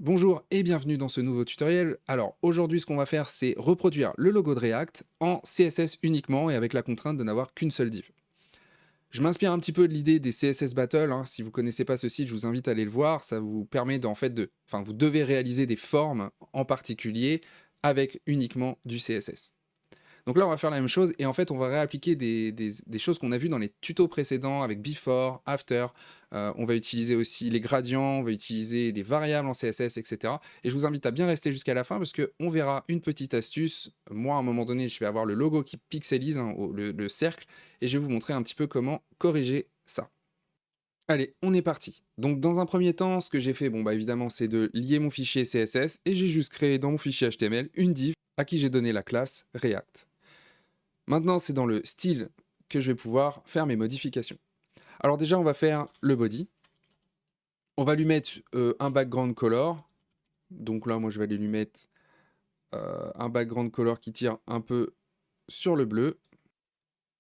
Bonjour et bienvenue dans ce nouveau tutoriel. Alors aujourd'hui ce qu'on va faire c'est reproduire le logo de React en CSS uniquement et avec la contrainte de n'avoir qu'une seule div. Je m'inspire un petit peu de l'idée des CSS Battle, hein. Si vous ne connaissez pas ce site, je vous invite à aller le voir, ça vous permet vous devez réaliser des formes en particulier avec uniquement du CSS. Donc là, on va faire la même chose et en fait, on va réappliquer des choses qu'on a vues dans les tutos précédents avec before, after. On va utiliser aussi les gradients, on va utiliser des variables en CSS, etc. Et je vous invite à bien rester jusqu'à la fin parce qu'on verra une petite astuce. Moi, à un moment donné, je vais avoir le logo qui pixelise, hein, le cercle, et je vais vous montrer un petit peu comment corriger ça. Allez, on est parti. Donc dans un premier temps, ce que j'ai fait, évidemment, c'est de lier mon fichier CSS et j'ai juste créé dans mon fichier HTML une div à qui j'ai donné la classe React. Maintenant, c'est dans le style que je vais pouvoir faire mes modifications. Alors déjà, on va faire le body. On va lui mettre un background color. Donc là, moi, je vais aller lui mettre un background color qui tire un peu sur le bleu.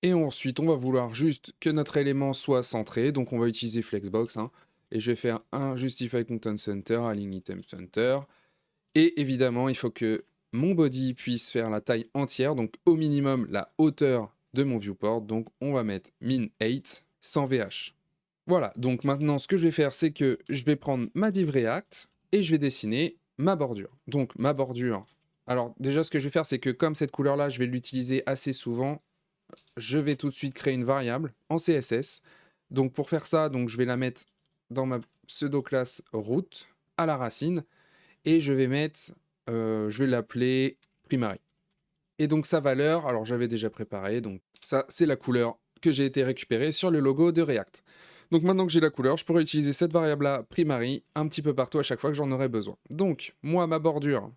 Et ensuite, on va vouloir juste que notre élément soit centré. Donc on va utiliser Flexbox, hein. Et je vais faire un Justify Content Center, Align Item Center. Et évidemment, il faut que mon body puisse faire la taille entière, donc au minimum la hauteur de mon viewport. Donc on va mettre min 8 sans VH. Voilà, donc maintenant ce que je vais faire, c'est que je vais prendre ma div React et je vais dessiner ma bordure. Donc ma bordure, alors déjà ce que je vais faire, c'est que comme cette couleur-là, je vais l'utiliser assez souvent, je vais tout de suite créer une variable en CSS. Donc pour faire ça, donc je vais la mettre dans ma pseudo-classe root à la racine et je vais mettre, je vais l'appeler primary. Et donc sa valeur, alors j'avais déjà préparé, donc ça c'est la couleur que j'ai été récupérée sur le logo de React. Donc maintenant que j'ai la couleur, je pourrais utiliser cette variable-là, primary, un petit peu partout à chaque fois que j'en aurai besoin. Donc moi, ma bordure,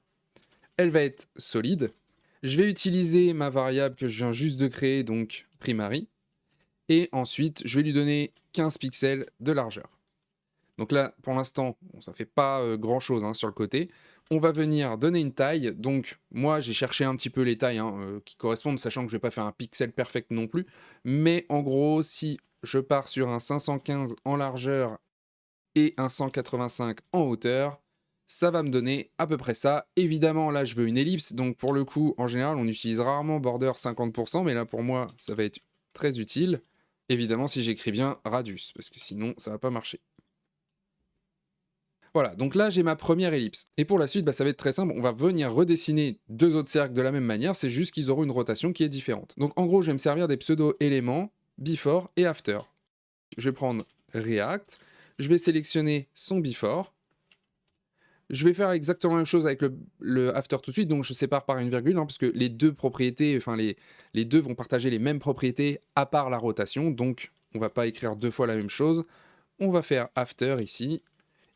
elle va être solide. Je vais utiliser ma variable que je viens juste de créer, donc primary. Et ensuite, je vais lui donner 15 pixels de largeur. Donc là, pour l'instant, bon, ça fait pas grand-chose, hein, sur le côté. On va venir donner une taille. Donc moi, j'ai cherché un petit peu les tailles, hein, qui correspondent, sachant que je vais pas faire un pixel perfect non plus. Mais en gros, si je pars sur un 515 en largeur et un 185 en hauteur, ça va me donner à peu près ça. Évidemment, là, je veux une ellipse. Donc pour le coup, en général, on utilise rarement border 50%. Mais là, pour moi, ça va être très utile. Évidemment, si j'écris bien radius, parce que sinon, ça va pas marcher. Voilà, donc là j'ai ma première ellipse. Et pour la suite, ça va être très simple, on va venir redessiner deux autres cercles de la même manière, c'est juste qu'ils auront une rotation qui est différente. Donc en gros, je vais me servir des pseudo-éléments before et after. Je vais prendre React, je vais sélectionner son before, je vais faire exactement la même chose avec le after tout de suite, donc je sépare par une virgule, hein, parce que les deux propriétés, les deux vont partager les mêmes propriétés à part la rotation, donc on va pas écrire deux fois la même chose. On va faire after ici,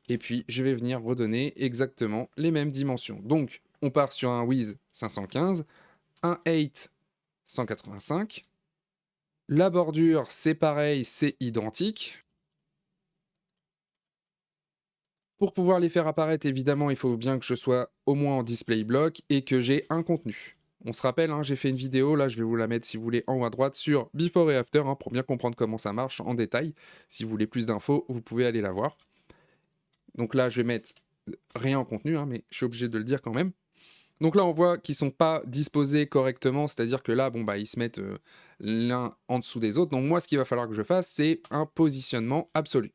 et puis je vais venir redonner exactement les mêmes dimensions. Donc on part sur un width 515, un height 185. La bordure, c'est pareil, c'est identique. Pour pouvoir les faire apparaître, évidemment, il faut bien que je sois au moins en display block et que j'ai un contenu. On se rappelle, hein, j'ai fait une vidéo, là je vais vous la mettre si vous voulez en haut à droite, sur before et after, hein, pour bien comprendre comment ça marche en détail. Si vous voulez plus d'infos, vous pouvez aller la voir. Donc là, je vais mettre rien en contenu, hein, mais je suis obligé de le dire quand même. Donc là, on voit qu'ils sont pas disposés correctement, c'est-à-dire que là, ils se mettent l'un en dessous des autres. Donc moi, ce qu'il va falloir que je fasse, c'est un positionnement absolu.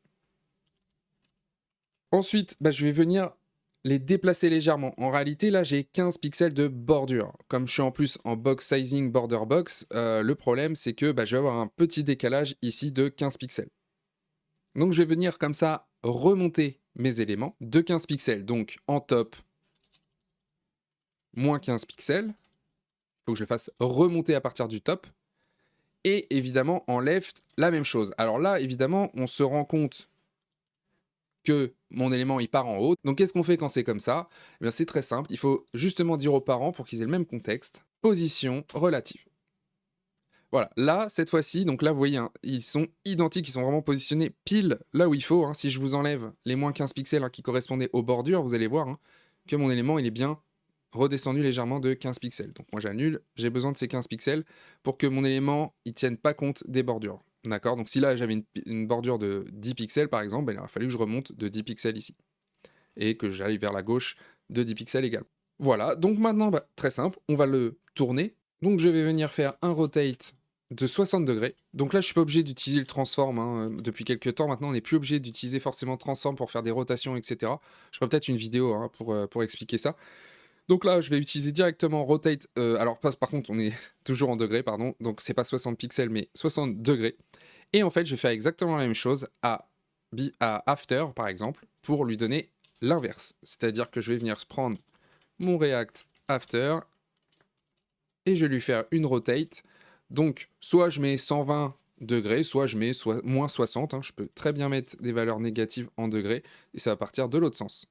Ensuite, je vais venir les déplacer légèrement. En réalité, là, j'ai 15 pixels de bordure. Comme je suis en plus en box sizing border box, le problème, c'est que je vais avoir un petit décalage ici de 15 pixels. Donc je vais venir comme ça remonter mes éléments de 15 pixels. Donc en top, moins 15 pixels. Il faut que je fasse remonter à partir du top. Et évidemment, en left, la même chose. Alors là, évidemment, on se rend compte que mon élément, il part en haut. Donc qu'est-ce qu'on fait quand c'est comme ça? Eh bien, c'est très simple. Il faut justement dire aux parents, pour qu'ils aient le même contexte, position relative. Voilà, là, cette fois-ci, donc là, vous voyez, hein, ils sont identiques, ils sont vraiment positionnés pile là où il faut, hein. Si je vous enlève les moins 15 pixels, hein, qui correspondaient aux bordures, vous allez voir, hein, que mon élément, il est bien redescendu légèrement de 15 pixels. Donc moi, j'annule, j'ai besoin de ces 15 pixels pour que mon élément, il tienne pas compte des bordures. D'accord? Donc si là, j'avais une bordure de 10 pixels, par exemple, il aurait fallu que je remonte de 10 pixels ici. et que j'aille vers la gauche de 10 pixels également. Voilà, donc maintenant, bah, très simple, on va le tourner. Donc je vais venir faire un rotate de 60 degrés. Donc là, je suis pas obligé d'utiliser le transform, hein. Depuis quelques temps, maintenant, on n'est plus obligé d'utiliser forcément transform pour faire des rotations, etc. Je ferai peut-être une vidéo hein, pour expliquer ça. Donc là, je vais utiliser directement rotate. Alors, par contre, on est toujours en degrés, pardon. Donc, c'est pas 60 pixels, mais 60 degrés. Et en fait, je vais faire exactement la même chose à after, par exemple, pour lui donner l'inverse. C'est-à-dire que je vais venir prendre mon React after et je vais lui faire une rotate. Donc, soit je mets 120 degrés, soit je mets moins 60. Hein. Je peux très bien mettre des valeurs négatives en degrés et ça va partir de l'autre sens.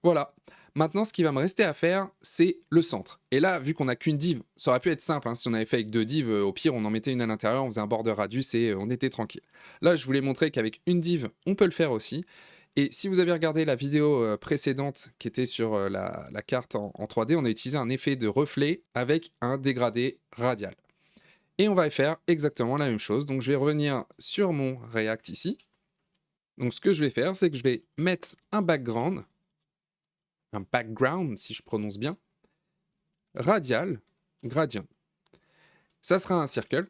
Voilà. Maintenant, ce qui va me rester à faire, c'est le centre. Et là, vu qu'on n'a qu'une div, ça aurait pu être simple. Hein, si on avait fait avec 2 divs, au pire, on en mettait une à l'intérieur, on faisait un border radius et on était tranquille. Là, je voulais montrer qu'avec une div, on peut le faire aussi. Et si vous avez regardé la vidéo précédente qui était sur la carte en 3D, on a utilisé un effet de reflet avec un dégradé radial. Et on va faire exactement la même chose. Donc, je vais revenir sur mon React ici. Donc, ce que je vais faire, c'est que je vais mettre un background, si je prononce bien, radial, gradient. Ça sera un circle.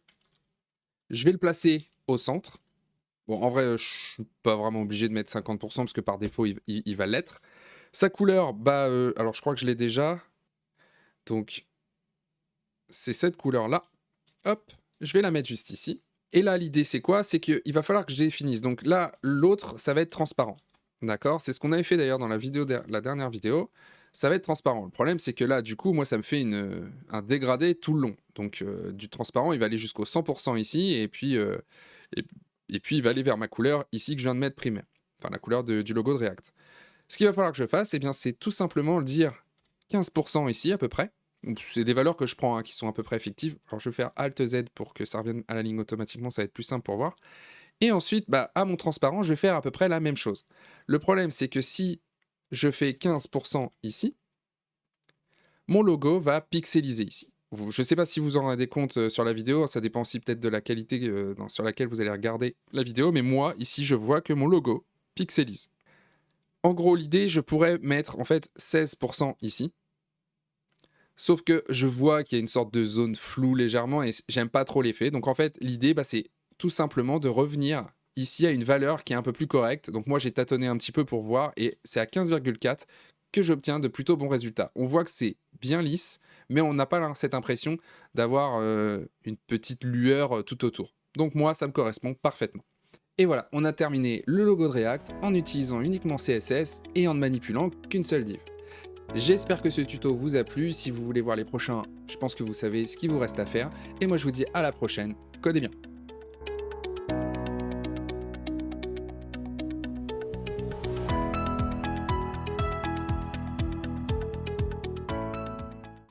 Je vais le placer au centre. Bon, en vrai, je suis pas vraiment obligé de mettre 50% parce que par défaut, il va l'être. Sa couleur, bah, alors je crois que je l'ai déjà. Donc, c'est cette couleur-là. Hop, je vais la mettre juste ici. Et là, l'idée, c'est quoi? C'est qu'il va falloir que je définisse. Donc là, l'autre, ça va être transparent. D'accord? C'est ce qu'on avait fait d'ailleurs dans la dernière vidéo. Ça va être transparent. Le problème, c'est que là, du coup, moi, ça me fait un dégradé tout le long. Donc, du transparent, il va aller jusqu'au 100% ici. Et puis, il va aller vers ma couleur ici que je viens de mettre primaire. Enfin, la couleur du logo de React. Ce qu'il va falloir que je fasse, eh bien, c'est tout simplement dire 15% ici, à peu près. C'est des valeurs que je prends, hein, qui sont à peu près effectives. Alors, je vais faire Alt-Z pour que ça revienne à la ligne automatiquement. Ça va être plus simple pour voir. Et ensuite, bah, à mon transparent, je vais faire à peu près la même chose. Le problème, c'est que si je fais 15% ici, mon logo va pixeliser ici. Je ne sais pas si vous en rendez compte sur la vidéo, ça dépend aussi peut-être de la qualité sur laquelle vous allez regarder la vidéo, mais moi, ici, je vois que mon logo pixelise. En gros, l'idée, je pourrais mettre en fait 16% ici, sauf que je vois qu'il y a une sorte de zone floue légèrement et j'aime pas trop l'effet. Donc en fait, l'idée, bah, c'est tout simplement de revenir ici à une valeur qui est un peu plus correcte. Donc moi, j'ai tâtonné un petit peu pour voir et c'est à 15,4 que j'obtiens de plutôt bons résultats. On voit que c'est bien lisse, mais on n'a pas cette impression d'avoir une petite lueur tout autour. Donc moi, ça me correspond parfaitement. Et voilà, on a terminé le logo de React en utilisant uniquement CSS et en ne manipulant qu'une seule div. J'espère que ce tuto vous a plu. Si vous voulez voir les prochains, je pense que vous savez ce qu'il vous reste à faire. Et moi, je vous dis à la prochaine. Codez bien.